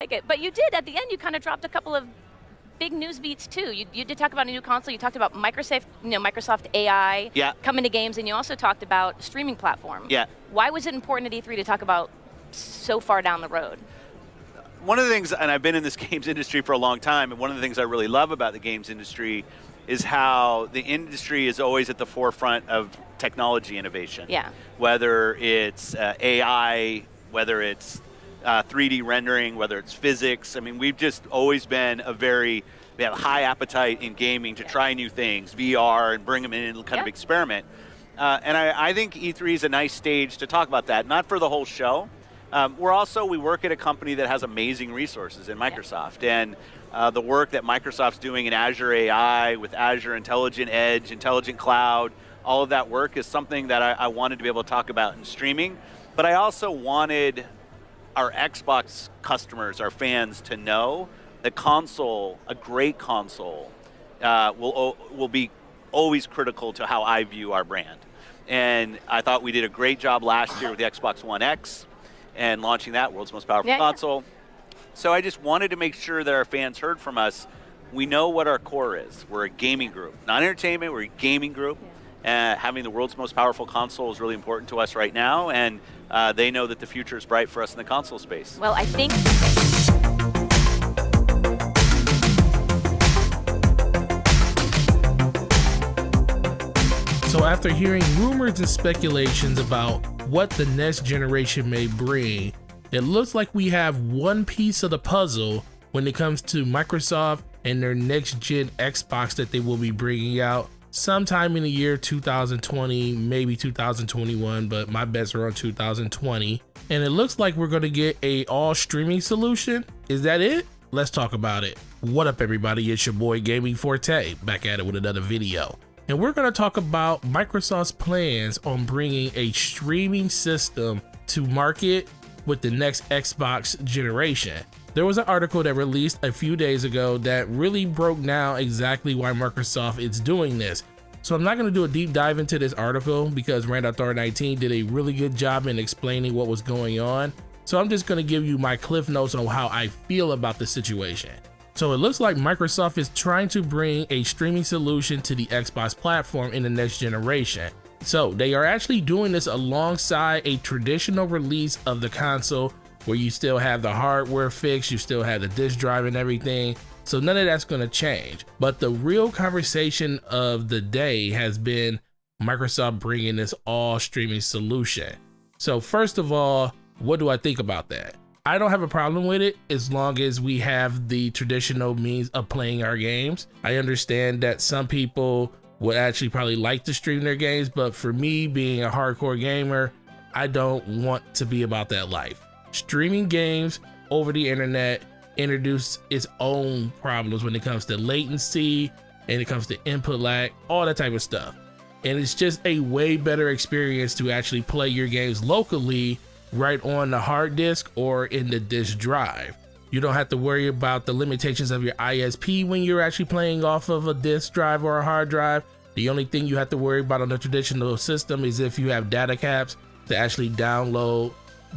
like it. But you did, at the end, you kind of dropped a couple of big news beats too. You did talk about a new console. You talked about Microsoft AI coming to games, and you also talked about streaming platform. Yeah. Why was it important at E3 to talk about so far down the road? One of the things, and I've been in this games industry for a long time, and one of the things I really love about the games industry is how the industry is always at the forefront of technology innovation. Yeah. Whether it's AI, whether it's 3D rendering, whether it's physics. I mean, we've just always been we have a high appetite in gaming to try new things, VR, and bring them in and kind of experiment. And I think E3 is a nice stage to talk about that, not for the whole show. We work at a company that has amazing resources in Microsoft. And the work that Microsoft's doing in Azure AI, with Azure Intelligent Edge, Intelligent Cloud, all of that work is something that I wanted to be able to talk about in streaming. But I also wanted our Xbox customers, our fans, to know that a great console, will be always critical to how I view our brand. And I thought we did a great job last year with the Xbox One X and launching that, world's most powerful console. So I just wanted to make sure that our fans heard from us. We know what our core is. We're a gaming group, not entertainment, we're a gaming group. Having the world's most powerful console is really important to us right now, and they know that the future is bright for us in the console space. Well, I think... So after hearing rumors and speculations about what the next generation may bring, it looks like we have one piece of the puzzle when it comes to Microsoft and their next gen Xbox that they will be bringing out sometime in the year 2020, maybe 2021, but my bets are on 2020. And it looks like we're going to get a all streaming solution. Is that it? Let's talk about it. What up, everybody? It's your boy Gaming Forte, back at it with another video. And we're going to talk about Microsoft's plans on bringing a streaming system to market with the next Xbox generation. There was an article that released a few days ago that really broke down exactly why Microsoft is doing this. So I'm not going to do a deep dive into this article because Randall Thor 19 did a really good job in explaining what was going on. So I'm just going to give you my cliff notes on how I feel about the situation. So it looks like Microsoft is trying to bring a streaming solution to the Xbox platform in the next generation. So they are actually doing this alongside a traditional release of the console where you still have the hardware fixed, you still have the disk drive and everything. So none of that's going to change. But the real conversation of the day has been Microsoft bringing this all streaming solution. So first of all, what do I think about that? I don't have a problem with it as long as we have the traditional means of playing our games. I understand that some people would actually probably like to stream their games, but for me, being a hardcore gamer, I don't want to be about that life. Streaming games over the internet introduce its own problems when it comes to latency and it comes to input lag, all that type of stuff. And it's just a way better experience to actually play your games locally right on the hard disk or in the disk drive. You don't have to worry about the limitations of your ISP when you're actually playing off of a disk drive or a hard drive. The only thing you have to worry about on the traditional system is if you have data caps to actually download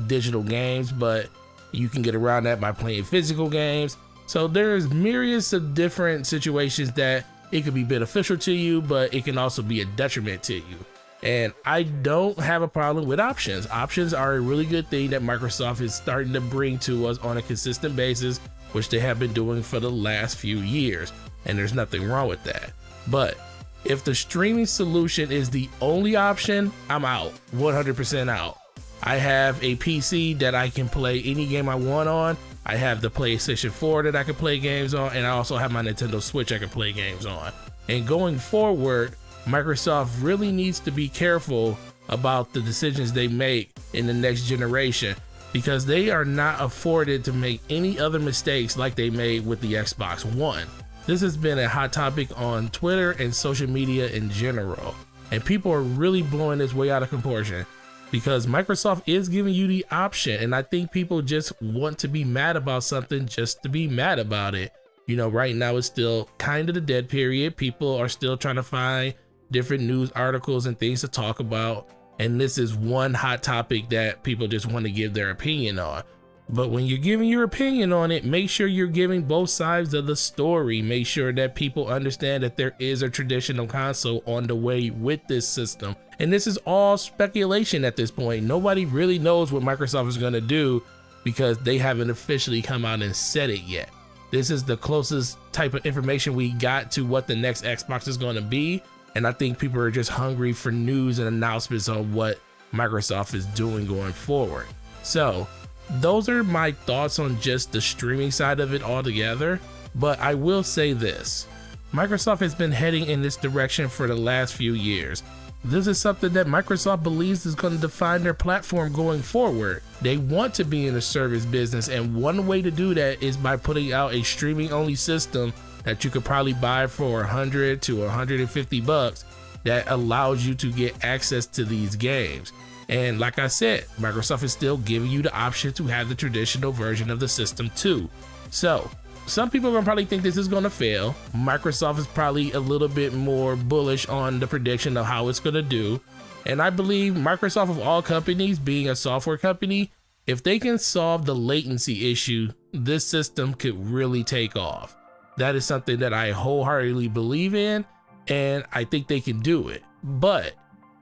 digital games, but you can get around that by playing physical games. So there's myriads of different situations that it could be beneficial to you, but it can also be a detriment to you. And I don't have a problem with options. Options are a really good thing that Microsoft is starting to bring to us on a consistent basis, which they have been doing for the last few years. And there's nothing wrong with that. But if the streaming solution is the only option, I'm out, 100% out. I have a PC that I can play any game I want on. I have the PlayStation 4 that I can play games on, and I also have my Nintendo Switch I can play games on. And going forward, Microsoft really needs to be careful about the decisions they make in the next generation, because they are not afforded to make any other mistakes like they made with the Xbox One. This has been a hot topic on Twitter and social media in general, and people are really blowing this way out of proportion because Microsoft is giving you the option, and I think people just want to be mad about something just to be mad about it. You know, right now it's still kind of the dead period. People are still trying to find different news articles and things to talk about, and this is one hot topic that people just want to give their opinion on. But when you're giving your opinion on it, make sure you're giving both sides of the story. Make sure that people understand that there is a traditional console on the way with this system. And this is all speculation at this point. Nobody really knows what Microsoft is going to do because they haven't officially come out and said it yet. This is the closest type of information we got to what the next Xbox is going to be. And I think people are just hungry for news and announcements on what Microsoft is doing going forward. So those are my thoughts on just the streaming side of it altogether. But I will say this, Microsoft has been heading in this direction for the last few years. This is something that Microsoft believes is going to define their platform going forward. They want to be in the service business, and one way to do that is by putting out a streaming only system that you could probably buy for 100 to 150 bucks that allows you to get access to these games. And like I said, Microsoft is still giving you the option to have the traditional version of the system too. So some people are gonna probably think this is gonna fail. Microsoft is probably a little bit more bullish on the prediction of how it's gonna do. And I believe Microsoft, of all companies, being a software company, if they can solve the latency issue, this system could really take off. That is something that I wholeheartedly believe in, and I think they can do it. But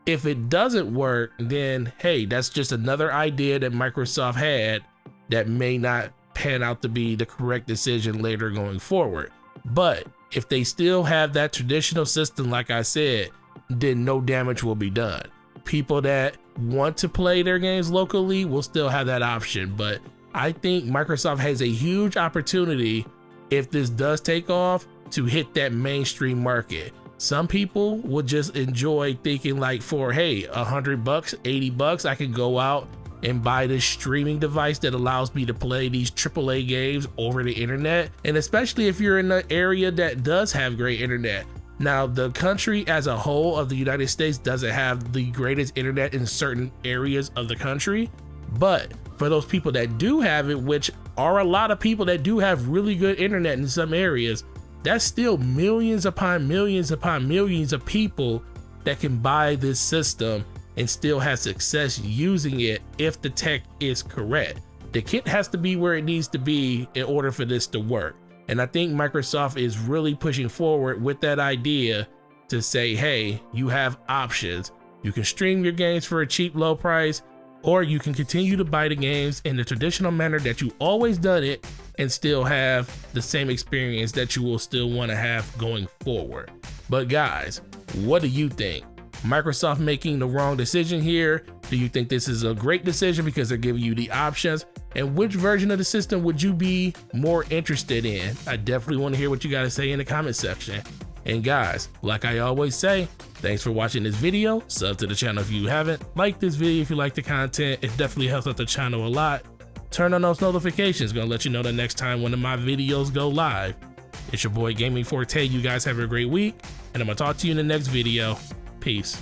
if it doesn't work, then hey, that's just another idea that Microsoft had that may not pan out to be the correct decision later going forward. But if they still have that traditional system, like I said, then no damage will be done. People that want to play their games locally will still have that option. But I think Microsoft has a huge opportunity, if this does take off, to hit that mainstream market. Some people will just enjoy thinking like, for hey, $100, 80 bucks, I can go out and buy this streaming device that allows me to play these AAA games over the internet. And especially if you're in an area that does have great internet. Now, the country as a whole of the United States doesn't have the greatest internet in certain areas of the country. But for those people that do have it, which are a lot of people that do have really good internet in some areas, that's still millions upon millions upon millions of people that can buy this system and still have success using it if the tech is correct. The kit has to be where it needs to be in order for this to work. And I think Microsoft is really pushing forward with that idea to say, hey, you have options. You can stream your games for a cheap, low price, or you can continue to buy the games in the traditional manner that you always done it and still have the same experience that you will still want to have going forward. But guys, what do you think? Microsoft making the wrong decision here? Do you think this is a great decision because they're giving you the options? And which version of the system would you be more interested in? I definitely want to hear what you gotta say in the comment section. And guys, like I always say, thanks for watching this video. Sub to the channel if you haven't. Like this video if you like the content. It definitely helps out the channel a lot. Turn on those notifications, gonna let you know the next time one of my videos go live. It's your boy Gaming Forte. You guys have a great week, and I'm gonna talk to you in the next video. Peace.